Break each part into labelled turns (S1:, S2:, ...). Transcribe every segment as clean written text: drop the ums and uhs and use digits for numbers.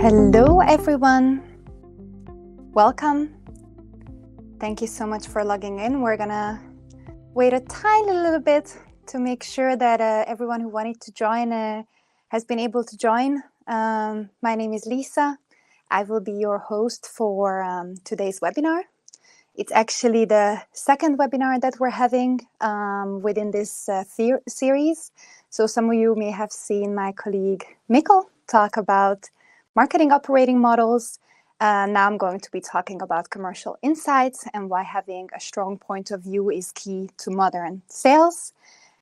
S1: Hello everyone, welcome. Thank you so much for logging in. We're gonna wait a tiny little bit to make sure that everyone who wanted to join has been able to join. My name is Lisa. I will be your host for today's webinar. It's actually the second webinar that we're having within this series. So some of you may have seen my colleague Mikkel talk about marketing operating models. Now I'm going to be talking about commercial insights and why having a strong point of view is key to modern sales.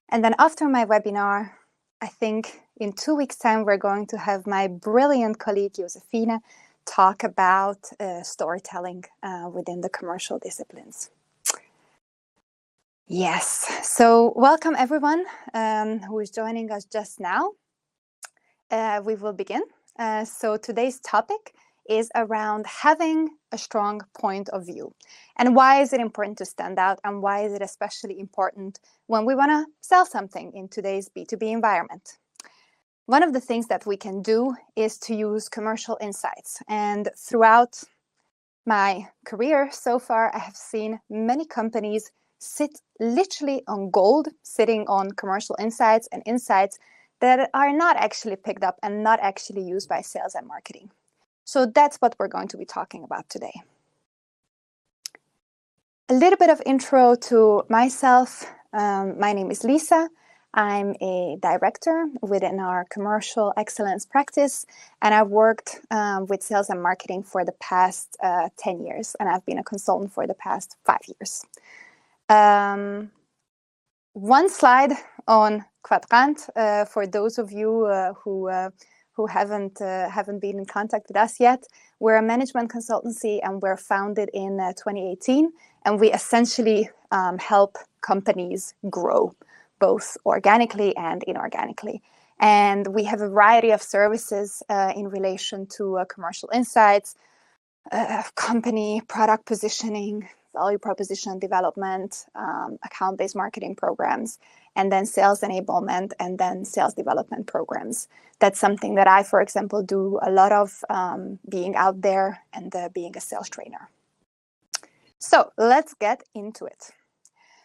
S1: And then after my webinar, I think in 2 weeks' time, we're going to have my brilliant colleague, Josefina, talk about storytelling within the commercial disciplines. Yes, so welcome everyone who is joining us just now. We will begin. So today's topic is around having a strong point of view. And why is it important to stand out? And why is it especially important when we want to sell something in today's B2B environment? One of the things that we can do is to use commercial insights. And throughout my career so far, I have seen many companies sit literally on gold, sitting on commercial insights and insights that are not actually picked up and not actually used by sales and marketing. So that's what we're going to be talking about today. A little bit of intro to myself. My name is Lisa. I'm a director within our commercial excellence practice, and I've worked with sales and marketing for the past 10 years, and I've been a consultant for the past 5 years. One slide on Kvadrant for those of you who haven't been in contact with us yet. We're a management consultancy, and we're founded in 2018, and we essentially help companies grow, both organically and inorganically. And we have a variety of services in relation to commercial insights, company product positioning, value proposition development, account-based marketing programs, and then sales enablement, and then sales development programs. That's something that I, for example, do a lot of, being out there and being a sales trainer. So let's get into it.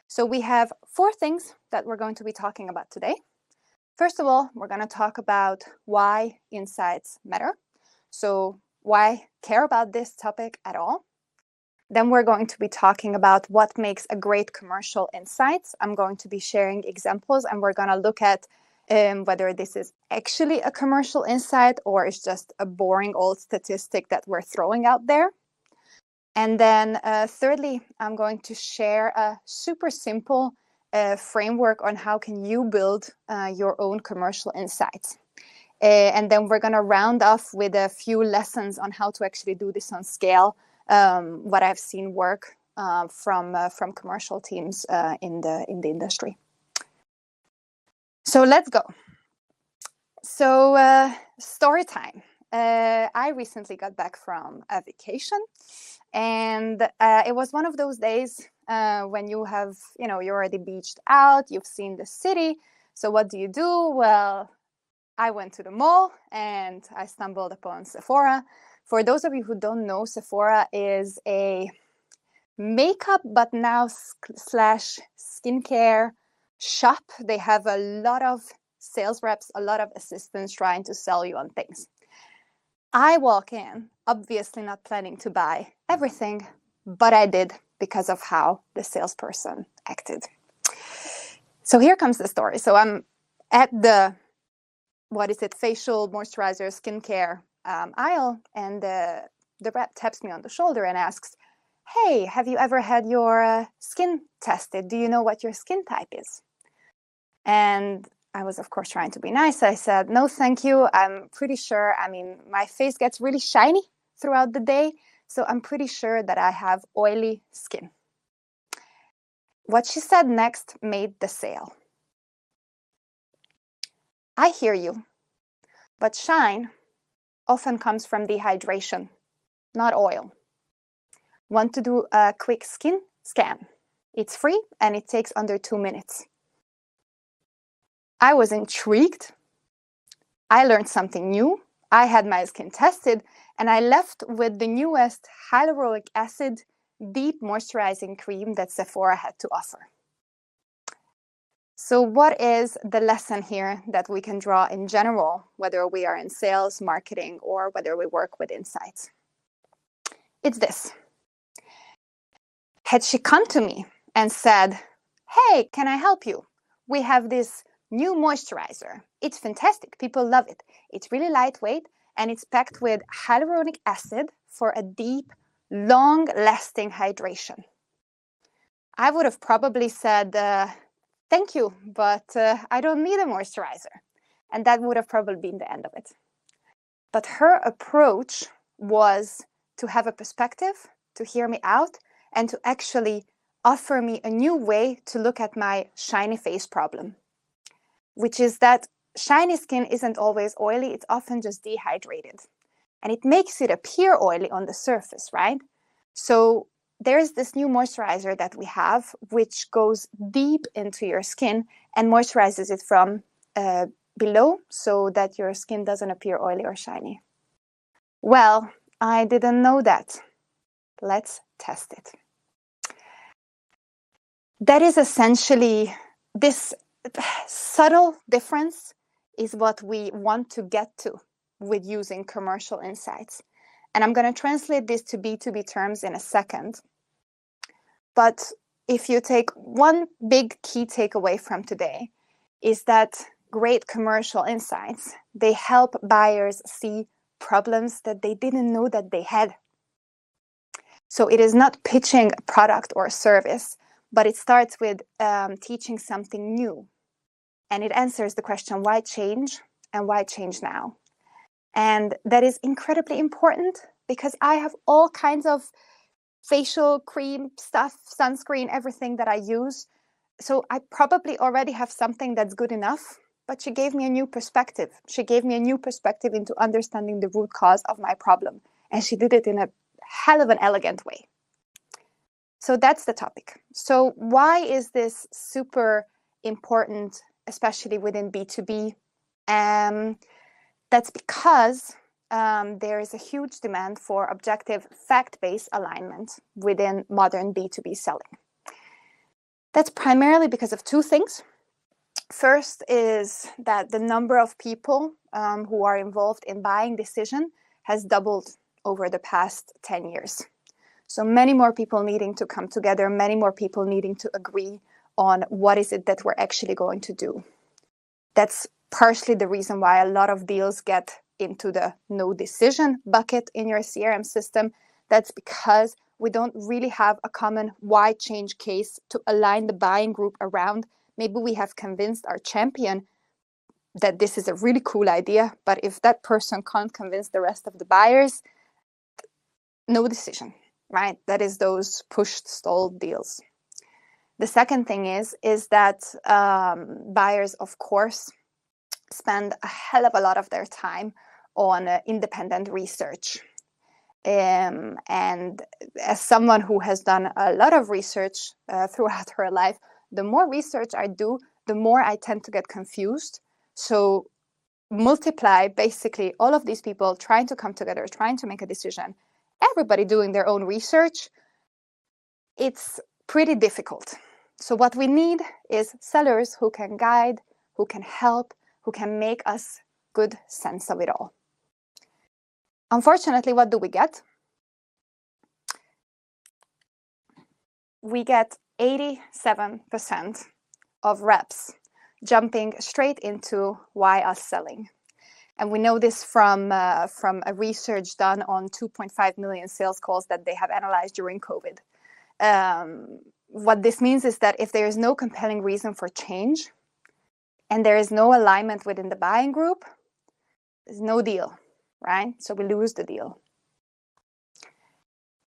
S1: So we have 4 things that we're going to be talking about today. First of all, we're going to talk about why insights matter. So why care about this topic at all? Then we're going to be talking about what makes a great commercial insights. I'm going to be sharing examples, and we're going to look at whether this is actually a commercial insight or it's just a boring old statistic that we're throwing out there. And then thirdly, I'm going to share a super simple framework on how can you build your own commercial insights. And then we're going to round off with a few lessons on how to actually do this on scale. What I've seen work from commercial teams in the industry. So let's go. So story time. I recently got back from a vacation, and it was one of those days when you have, you're already beached out, you've seen the city. So what do? Well, I went to the mall and I stumbled upon Sephora. For those of you who don't know, Sephora is a makeup, but now slash skincare shop. They have a lot of sales reps, a lot of assistants trying to sell you on things. I walk in, obviously not planning to buy everything, but I did because of how the salesperson acted. So here comes the story. So I'm at the, facial moisturizer, skincare aisle, and the rep taps me on the shoulder and asks, "Hey, have you ever had your skin tested? Do you know what your skin type is?" And I was, of course, trying to be nice. I said, "No, thank you. I'm pretty sure, my face gets really shiny throughout the day, so I'm pretty sure that I have oily skin." What she said next made the sale. "I hear you, but shine often comes from dehydration, not oil. Want to do a quick skin scan? It's free and it takes under 2 minutes." I was intrigued. I learned something new. I had my skin tested, and I left with the newest hyaluronic acid deep moisturizing cream that Sephora had to offer. So what is the lesson here that we can draw in general, whether we are in sales, marketing, or whether we work with insights? It's this. Had she come to me and said, hey, can I help you? We have this new moisturizer. It's fantastic. People love it. It's really lightweight, and it's packed with hyaluronic acid for a deep, long-lasting hydration. I would have probably said, thank you, but I don't need a moisturizer. And that would have probably been the end of it. But her approach was to have a perspective, to hear me out, and to actually offer me a new way to look at my shiny face problem, which is that shiny skin isn't always oily, it's often just dehydrated. And it makes it appear oily on the surface, right? So there's this new moisturizer that we have, which goes deep into your skin and moisturizes it from below so that your skin doesn't appear oily or shiny. Well, I didn't know that. Let's test it. That is essentially this subtle difference is what we want to get to with using commercial insights. And I'm going to translate this to B2B terms in a second. But if you take one big key takeaway from today, is that great commercial insights, they help buyers see problems that they didn't know that they had. So it is not pitching a product or a service, but it starts with teaching something new. And it answers the question, why change and why change now? And that is incredibly important because I have all kinds of facial cream stuff, sunscreen, everything that I use. So I probably already have something that's good enough, but she gave me a new perspective. She gave me a new perspective into understanding the root cause of my problem. And she did it in a hell of an elegant way. So that's the topic. So why is this super important, especially within B2B? That's because there is a huge demand for objective fact-based alignment within modern B2B selling. That's primarily because of two things. First is that the number of people who are involved in buying decision has doubled over the past 10 years. So many more people needing to come together, many more people needing to agree on what is it that we're actually going to do. That's partially the reason why a lot of deals get into the no decision bucket in your CRM system. That's because we don't really have a common why change case to align the buying group around. Maybe we have convinced our champion that this is a really cool idea, but if that person can't convince the rest of the buyers, no decision, right? That is those pushed, stalled deals. The second thing is that buyers, of course, spend a hell of a lot of their time on independent research. And as someone who has done a lot of research throughout her life, the more research I do, the more I tend to get confused. So multiply basically all of these people trying to come together, trying to make a decision, everybody doing their own research. It's pretty difficult. So what we need is sellers who can guide, who can help, who can make us good sense of it all. Unfortunately, what do we get? We get 87% of reps jumping straight into why us selling. And we know this from a research done on 2.5 million sales calls that they have analyzed during COVID. What this means is that if there is no compelling reason for change and there is no alignment within the buying group, there's no deal, right? So we lose the deal.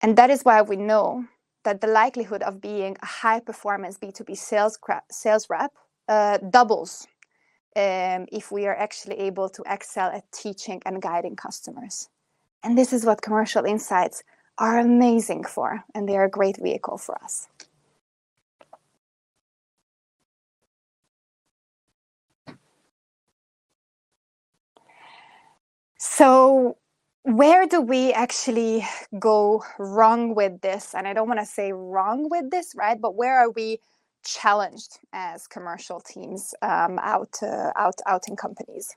S1: And that is why we know that the likelihood of being a high-performance B2B sales rep doubles if we are actually able to excel at teaching and guiding customers. And this is what commercial insights are amazing for, and they are a great vehicle for us. So where do we actually go wrong with this? And I don't want to say wrong with this, right? But where are we challenged as commercial teams out in companies?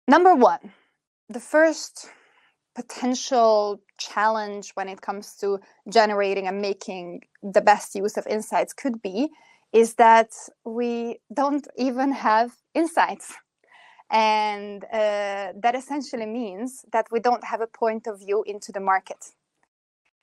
S1: Number one, the first potential challenge when it comes to generating and making the best use of insights could be is that we don't even have insights. And that essentially means that we don't have a point of view into the market.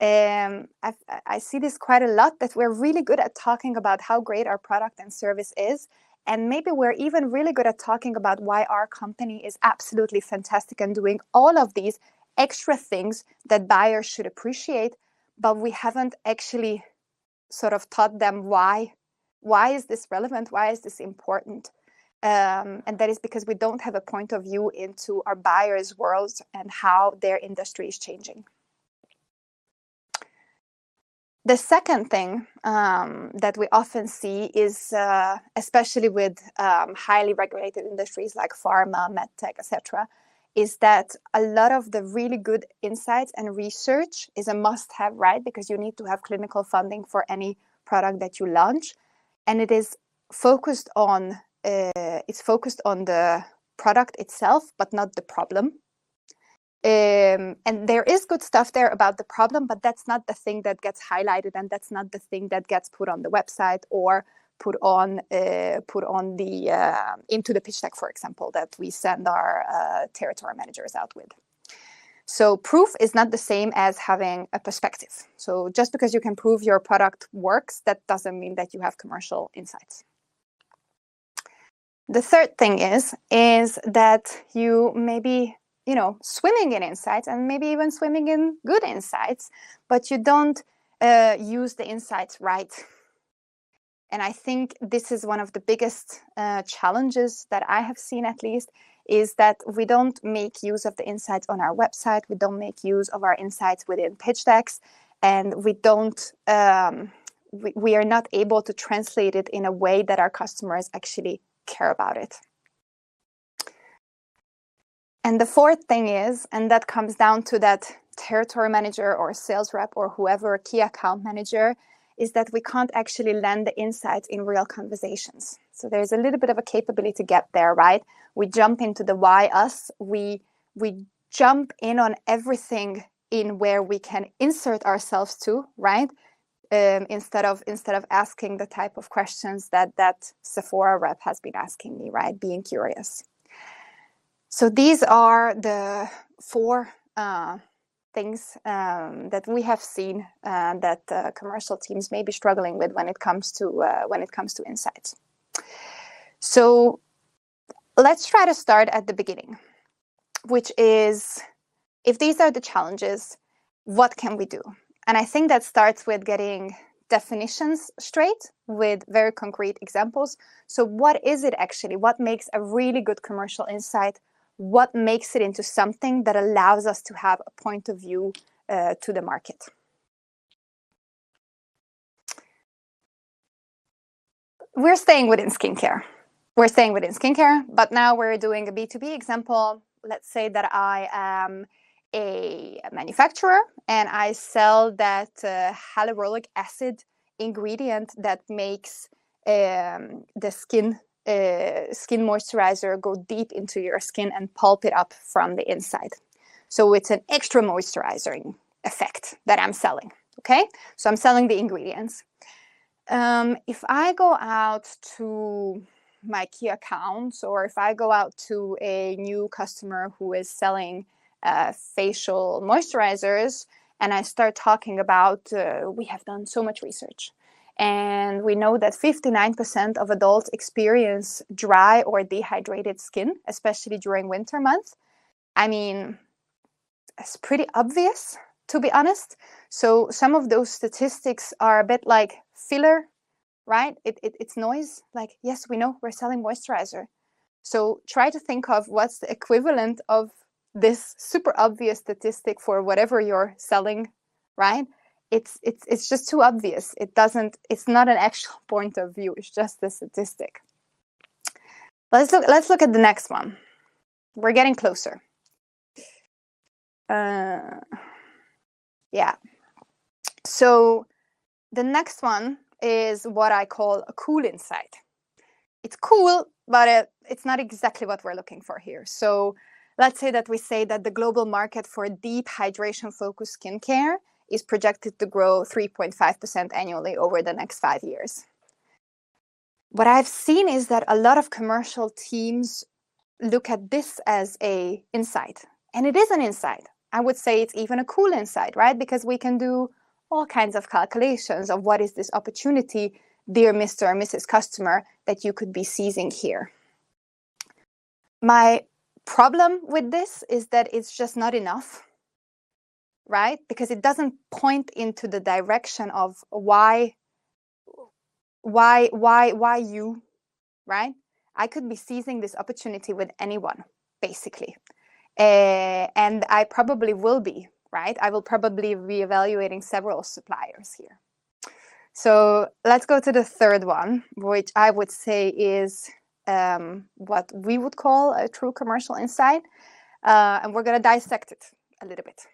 S1: I see this quite a lot, that we're really good at talking about how great our product and service is. And maybe we're even really good at talking about why our company is absolutely fantastic and doing all of these extra things that buyers should appreciate. But we haven't actually sort of taught them why. Why is this relevant? Why is this important? And that is because we don't have a point of view into our buyers' worlds and how their industry is changing. The second thing that we often see is, especially with highly regulated industries like pharma, medtech, etc., is that a lot of the really good insights and research is a must-have, right? Because you need to have clinical funding for any product that you launch, and it is focused on the product itself, but not the problem. And there is good stuff there about the problem, but that's not the thing that gets highlighted, and that's not the thing that gets put on the website or put on the into the pitch deck, for example, that we send our territory managers out with. So proof is not the same as having a perspective. So just because you can prove your product works, that doesn't mean that you have commercial insights. The third thing is that you maybe, swimming in insights and maybe even swimming in good insights, but you don't use the insights right. And I think this is one of the biggest challenges that I have seen, at least, is that we don't make use of the insights on our website. We don't make use of our insights within pitch decks, and we don't. We are not able to translate it in a way that our customers actually care about it. And the fourth thing is, and that comes down to that territory manager or sales rep or whoever, key account manager, is that we can't actually land the insights in real conversations. So there's a little bit of a capability to get there, right? We jump into the why us. We jump in on everything in where we can insert ourselves to, right? Instead of asking the type of questions that Sephora rep has been asking me, right? Being curious. So these are the four things that we have seen that commercial teams may be struggling with when it comes to insights. So let's try to start at the beginning, which is, if these are the challenges, what can we do? And I think that starts with getting definitions straight with very concrete examples. So what is it actually? What makes a really good commercial insight? What makes it into something that allows us to have a point of view to the market? We're staying within skincare. But now we're doing a B2B example. Let's say that I am a manufacturer and I sell that hyaluronic acid ingredient that makes the skin moisturizer go deep into your skin and pulp it up from the inside. So it's an extra moisturizing effect that I'm selling. Okay, so I'm selling the ingredients. If I go out to my key accounts, or if I go out to a new customer who is selling facial moisturizers, and I start talking about, we have done so much research, and we know that 59% of adults experience dry or dehydrated skin, especially during winter months. I mean, it's pretty obvious, to be honest. So some of those statistics are a bit like filler, right? It's noise. Like, yes, we know we're selling moisturizer. So try to think of what's the equivalent of this super obvious statistic for whatever you're selling, right? It's just too obvious. It's not an actual point of view. It's just a statistic. Let's look at the next one. We're getting closer. Yeah. So the next one is what I call a cool insight. It's cool, but it's not exactly what we're looking for here. So let's say that we say that the global market for deep hydration-focused skincare is projected to grow 3.5% annually over the next 5 years. What I've seen is that a lot of commercial teams look at this as an insight. And it is an insight. I would say it's even a cool insight, right? Because we can do all kinds of calculations of what is this opportunity, dear Mr. or Mrs. Customer, that you could be seizing here. My problem with this is that it's just not enough, right? Because it doesn't point into the direction of why you, right? I could be seizing this opportunity with anyone, basically. And I probably will be, right? I will probably be evaluating several suppliers here. So let's go to the third one, which I would say is what we would call a true commercial insight. And we're going to dissect it a little bit.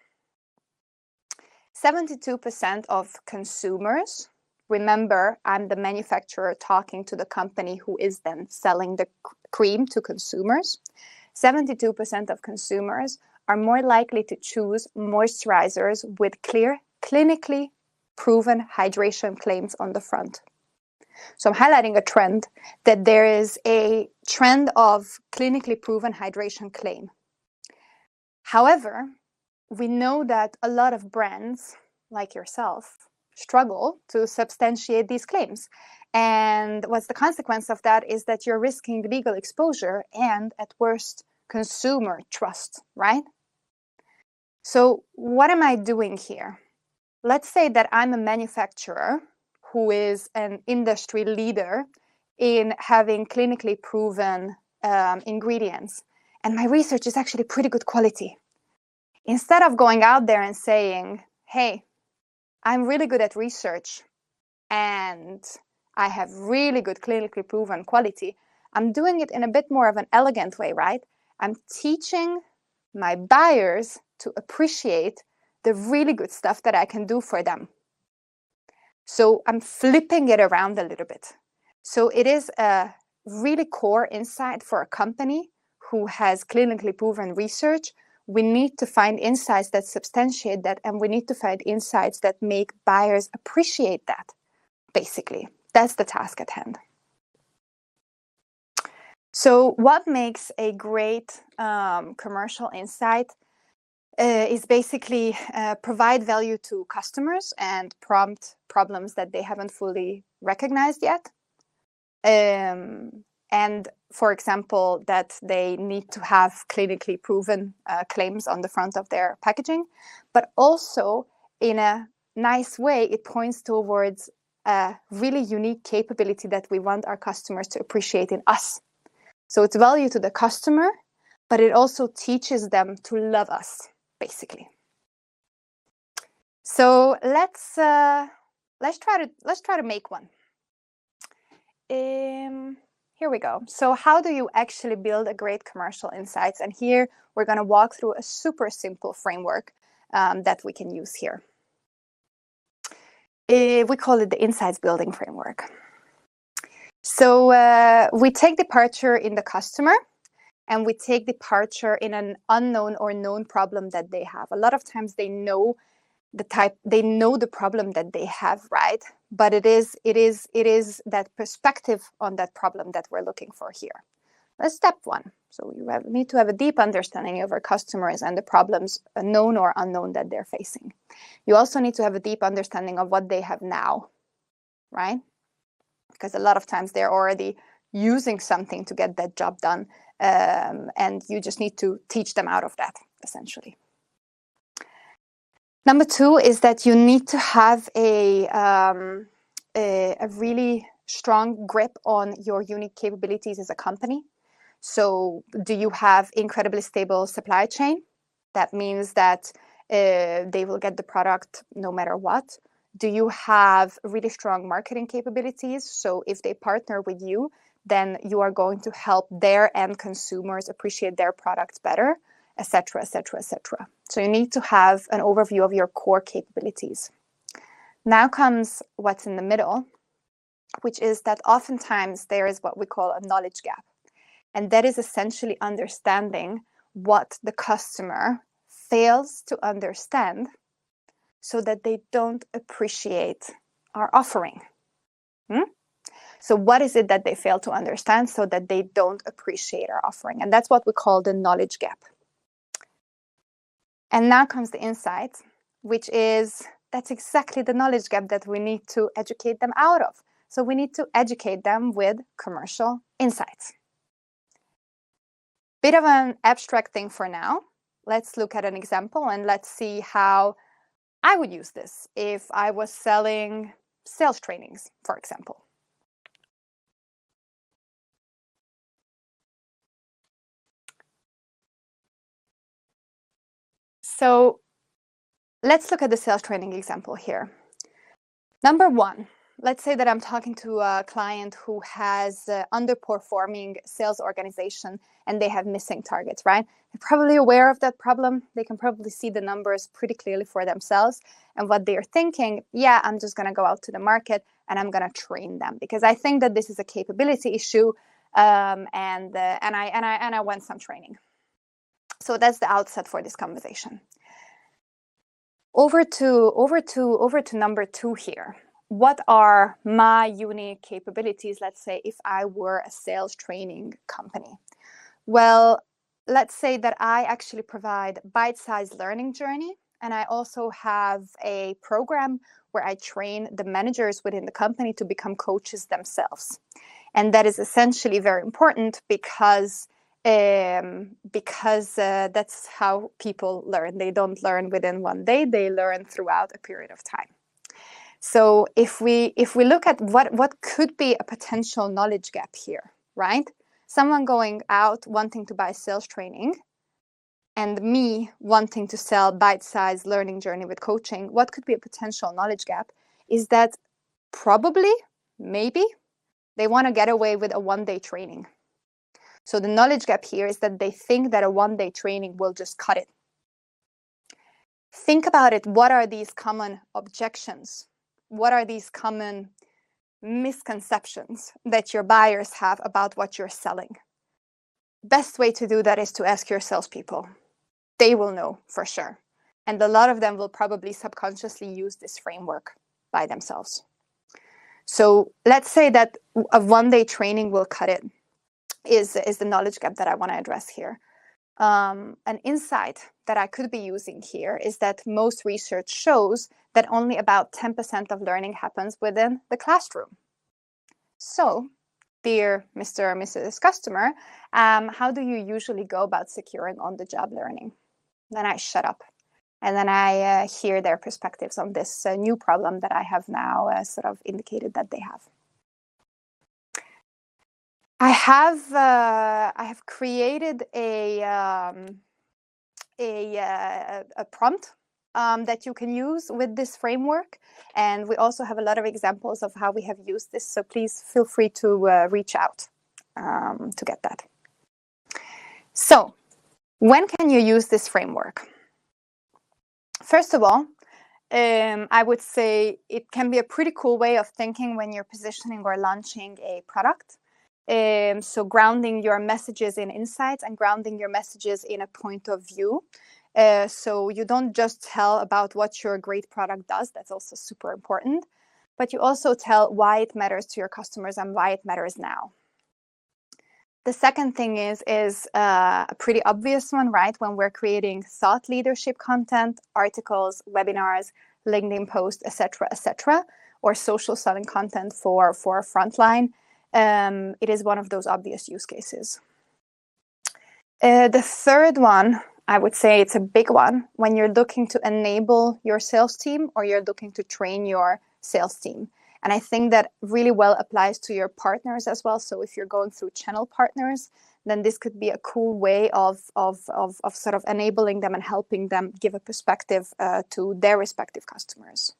S1: 72% of consumers, remember, I'm the manufacturer talking to the company who is then selling the cream to consumers. 72% of consumers are more likely to choose moisturizers with clear, clinically proven hydration claims on the front. So I'm highlighting a trend, that there is a trend of clinically proven hydration claim. However, we know that a lot of brands, like yourself, struggle to substantiate these claims. And what's the consequence of that is that you're risking legal exposure and, at worst, consumer trust, right? So what am I doing here? Let's say that I'm a manufacturer who is an industry leader in having clinically proven ingredients, and my research is actually pretty good quality. Instead of going out there and saying, hey, I'm really good at research and I have really good clinically proven quality, I'm doing it in a bit more of an elegant way, right? I'm teaching my buyers to appreciate the really good stuff that I can do for them. So I'm flipping it around a little bit. So it is a really core insight for a company who has clinically proven research. We need to find insights that substantiate that, and we need to find insights that make buyers appreciate that, basically. That's the task at hand. So what makes a great commercial insight is basically provide value to customers and prompt problems that they haven't fully recognized yet. And for example, that they need to have clinically proven claims on the front of their packaging, but also in a nice way, it points towards a really unique capability that we want our customers to appreciate in us. So it's value to the customer, but it also teaches them to love us, basically. So let's try to make one. Here we go. So how do you actually build a great commercial insights? And here we're going to walk through a super simple framework that we can use here. We call it the insights building framework. So we take departure in the customer, and we take departure in an unknown or known problem that they have. A lot of times they know the problem that they have, right? But it is that perspective on that problem that we're looking for here. That's step one. So you need to have a deep understanding of our customers and the problems, known or unknown, that they're facing. You also need to have a deep understanding of what they have now, right? Because a lot of times they're already using something to get that job done, and you just need to teach them out of that, essentially. Number two is that you need to have a really strong grip on your unique capabilities as a company. So do you have incredibly stable supply chain? That means that they will get the product no matter what. Do you have really strong marketing capabilities? So if they partner with you, then you are going to help their end consumers appreciate their products better. etc., etc., etc. So you need to have an overview of your core capabilities. Now comes what's in the middle, which is that oftentimes there is what we call a knowledge gap. And that is essentially understanding what the customer fails to understand so that they don't appreciate our offering. So what is it that they fail to understand so that they don't appreciate our offering? And that's what we call the knowledge gap. And now comes the insight, which is that's exactly the knowledge gap that we need to educate them out of. So we need to educate them with commercial insights. Bit of an abstract thing for now. Let's look at an example and let's see how I would use this if I was selling sales trainings, for example. So let's look at the sales training example here. Number one, let's say that I'm talking to a client who has underperforming sales organization and they have missing targets, right? They're probably aware of that problem. They can probably see the numbers pretty clearly for themselves. And what they're thinking, yeah, I'm just going to go out to the market and I'm going to train them because I think that this is a capability issue and I want some training. So that's the outset for this conversation. Over to number two here. What are my unique capabilities, let's say, if I were a sales training company? Well, let's say that I actually provide bite-sized learning journey, and I also have a program where I train the managers within the company to become coaches themselves. And that is essentially very important because that's how people learn. They don't learn within one day, they learn throughout a period of time. So if we look at what could be a potential knowledge gap here, right? Someone going out wanting to buy sales training and me wanting to sell bite-sized learning journey with coaching, what could be a potential knowledge gap is that probably, maybe, they want to get away with a one-day training. So the knowledge gap here is that they think that a one-day training will just cut it. Think about it. What are these common objections? What are these common misconceptions that your buyers have about what you're selling? Best way to do that is to ask your salespeople. They will know for sure. And a lot of them will probably subconsciously use this framework by themselves. So let's say that a one-day training will cut it, is the knowledge gap that I want to address here. An insight that I could be using here is that most research shows that only about 10% of learning happens within the classroom. So, dear Mr. or Mrs. Customer, how do you usually go about securing on-the-job learning? Then I shut up. And then I hear their perspectives on this new problem that I have now sort of indicated that they have. I have created a prompt that you can use with this framework, and we also have a lot of examples of how we have used this. So please feel free to reach out to get that. So, when can you use this framework? First of all, I would say it can be a pretty cool way of thinking when you're positioning or launching a product. So grounding your messages in insights and grounding your messages in a point of view. So you don't just tell about what your great product does. That's also super important. But you also tell why it matters to your customers and why it matters now. The second thing is a pretty obvious one, right? When we're creating thought leadership content, articles, webinars, LinkedIn posts, etc., or social selling content for frontline, it is one of those obvious use cases. The third one, I would say it's a big one when you're looking to enable your sales team or you're looking to train your sales team. And I think that really well applies to your partners as well. So if you're going through channel partners, then this could be a cool way of sort of enabling them and helping them give a perspective to their respective customers.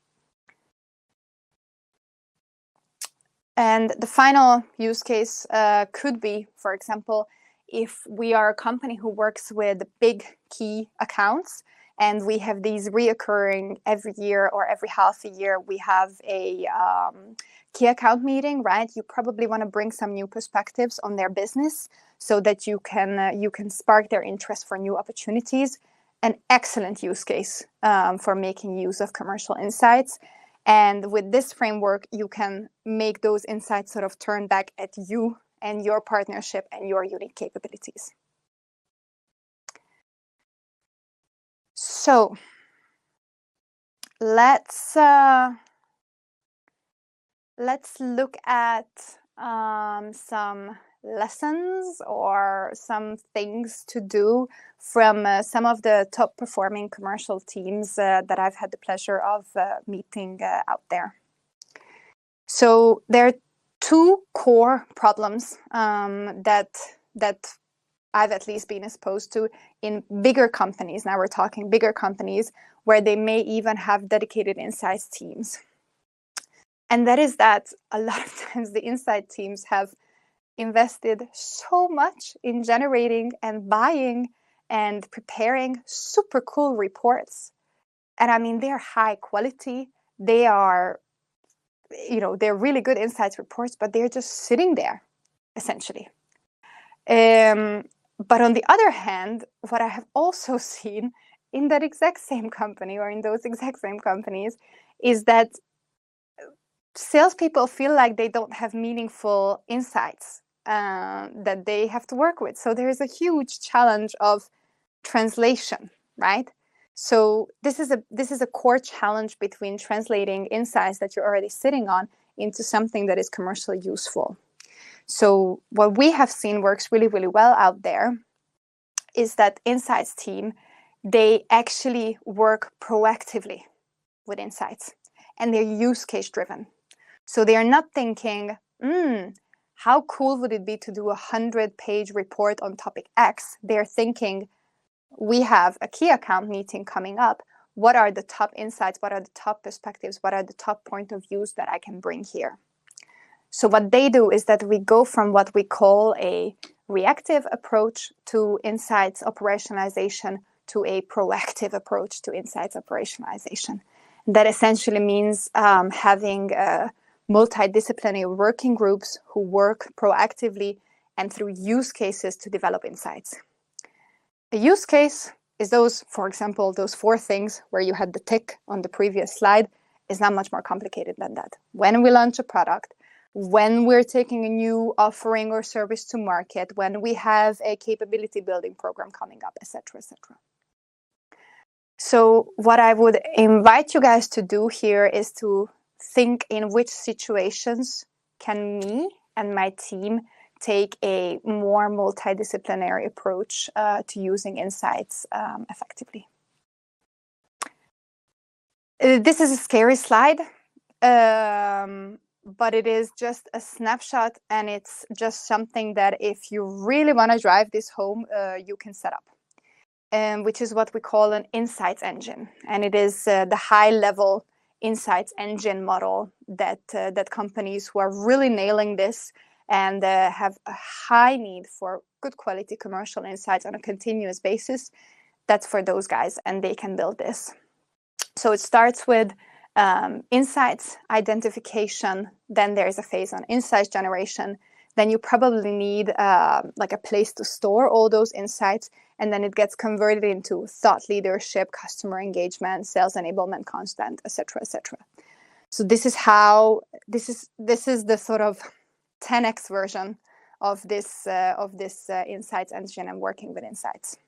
S1: And the final use case could be, for example, if we are a company who works with big key accounts, and we have these reoccurring every year or every half a year. We have a key account meeting, right? You probably want to bring some new perspectives on their business so that you can spark their interest for new opportunities. An excellent use case for making use of commercial insights. And with this framework, you can make those insights sort of turn back at you and your partnership and your unique capabilities. So let's look at some lessons or some things to do from some of the top performing commercial teams that I've had the pleasure of meeting out there. So there are two core problems that I've at least been exposed to in bigger companies. Now we're talking bigger companies where they may even have dedicated insights teams. And that is that a lot of times the insight teams have invested so much in generating and buying and preparing super cool reports. And I mean, they're high quality. They are, they're really good insights reports, but they're just sitting there, essentially. But on the other hand, what I have also seen in that exact same company or in those exact same companies is that salespeople feel like they don't have meaningful insights that they have to work with. So there is a huge challenge of translation, right? So this is a core challenge between translating insights that you're already sitting on into something that is commercially useful. So what we have seen works really, really well out there is that insights team, they actually work proactively with insights and they're use case driven. So they are not thinking, how cool would it be to do a 100-page report on topic X? They're thinking, we have a key account meeting coming up. What are the top insights? What are the top perspectives? What are the top point of views that I can bring here? So what they do is that we go from what we call a reactive approach to insights operationalization to a proactive approach to insights operationalization. That essentially means having multidisciplinary working groups who work proactively and through use cases to develop insights. A use case is those, for example, those 4 things where you had the tick on the previous slide is not much more complicated than that. When we launch a product, when we're taking a new offering or service to market, when we have a capability building program coming up, etc., etc. So what I would invite you guys to do here is to think in which situations can me and my team take a more multidisciplinary approach to using insights effectively. This is a scary slide, but it is just a snapshot, and it's just something that if you really want to drive this home, you can set up, which is what we call an insights engine. And it is the high-level insights engine model that companies who are really nailing this and have a high need for good quality commercial insights on a continuous basis, that's for those guys, and they can build this. So it starts with insights identification, then there's a phase on insights generation, then you probably need like a place to store all those insights, and then it gets converted into thought leadership, customer engagement, sales enablement, content, etc., etc. So this is the sort of 10x version of this insights engine and working with insights.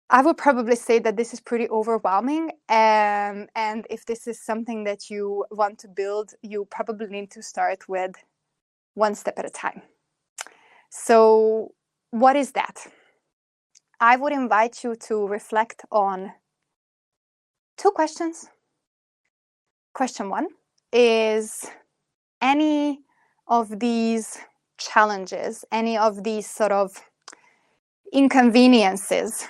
S1: I would probably say that this is pretty overwhelming, and if this is something that you want to build, you probably need to start with one step at a time. So what is that? I would invite you to reflect on 2 questions. Question 1 is, any of these challenges, any of these sort of inconveniences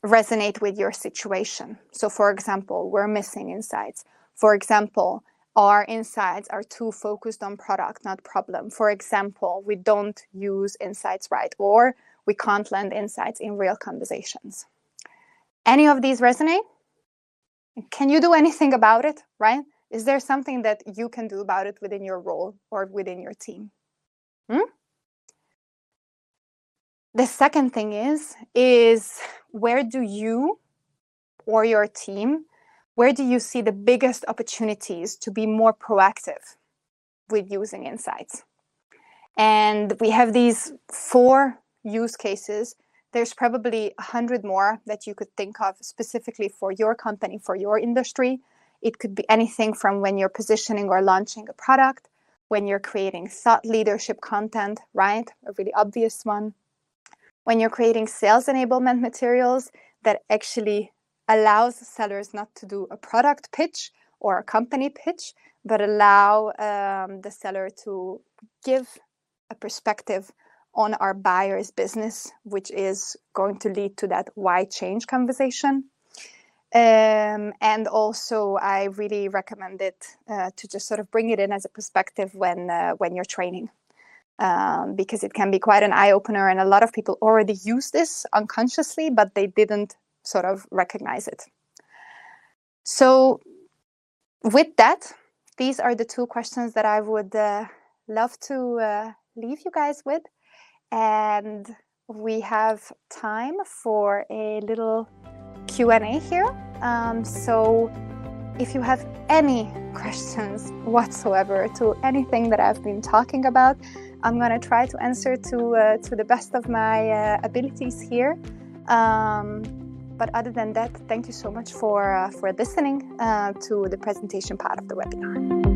S1: resonate with your situation? So for example, we're missing insights. For example, our insights are too focused on product, not problem. For example, we don't use insights right, or we can't land insights in real conversations. Any of these resonate? Can you do anything about it, right? Is there something that you can do about it within your role or within your team? The second thing is where do you or your team, where do you see the biggest opportunities to be more proactive with using insights? And we have these 4 use cases. There's probably 100 more that you could think of specifically for your company, for your industry. It could be anything from when you're positioning or launching a product, when you're creating thought leadership content, right? A really obvious one. When you're creating sales enablement materials that actually allows sellers not to do a product pitch or a company pitch, but allow the seller to give a perspective on our buyer's business, which is going to lead to that why change conversation. And also, I really recommend it to just sort of bring it in as a perspective when you're training. Because it can be quite an eye-opener, and a lot of people already use this unconsciously, but they didn't sort of recognize it. So with that, these are the 2 questions that I would love to leave you guys with. And we have time for a little Q&A here. So if you have any questions whatsoever to anything that I've been talking about, I'm going to try to answer to the best of my abilities here. But other than that, thank you so much for listening to the presentation part of the webinar.